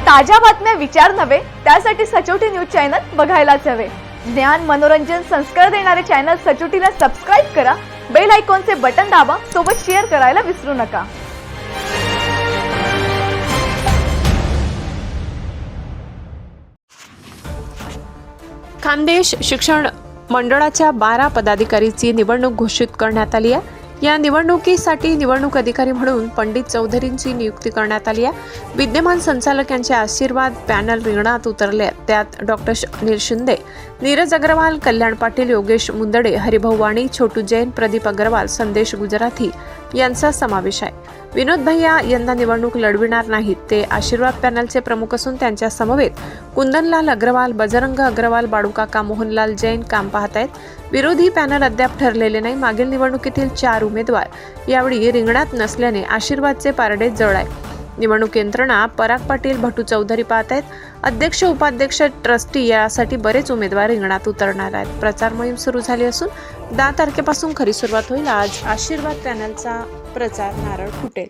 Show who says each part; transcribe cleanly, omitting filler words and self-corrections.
Speaker 1: ताज्या बातम्या विचार नव्हे, त्यासाठी सचोटी न्यूज चॅनल बघायलाच हवे। ज्ञान, मनोरंजन, संस्कार देणारे चॅनल सचोटीला सबस्क्राइब करा, बेल आयकॉनचे बटन दाबा, सोबत शेअर करायला विसरू नका।
Speaker 2: खानदेश शिक्षण मंडळाच्या 12 पदाधिकारीची निवडणूक घोषित करण्यात आली आहे। या निवडणुकीसाठी निवडणूक अधिकारी म्हणून पंडित चौधरींची नियुक्ती करण्यात आली आहे। विद्यमान संचालक यांचे आशीर्वाद पॅनल रिंगणात उतरले। त्यात डॉक्टर अनिल शिंदे, नीरज अग्रवाल, कल्याण पाटील, योगेश मुंदडे, हरिभाऊ वाणी, छोटू जैन, प्रदीप अग्रवाल, संदेश गुजराथी यांचा समावेश आहे। विनोद भैया यंदा निवडणूक लढविणार नाहीत। ते आशीर्वाद पॅनलचे प्रमुख असून त्यांच्या समवेत कुंदनलाल अग्रवाल, बजरंग अग्रवाल, बाळूकाका, मोहनलाल जैन काम पाहत आहेत। विरोधी पॅनल अद्याप ठरलेले नाही। मागील निवडणुकीतील 4 उमेदवार यावेळी रिंगणात नसल्याने आशीर्वादचे पारडे जड आहे। निवडणूक यंत्रणा पराग पाटील, भटू चौधरी पाहत आहेत। अध्यक्ष, उपाध्यक्ष, ट्रस्टी यासाठी बरेच उमेदवार रिंगणात उतरणार आहेत। प्रचार मोहीम सुरू झाली असून 10 तारखेपासून खरी सुरुवात होईल। आज आशीर्वाद पॅनलचा प्रचार नारळ फुटेल।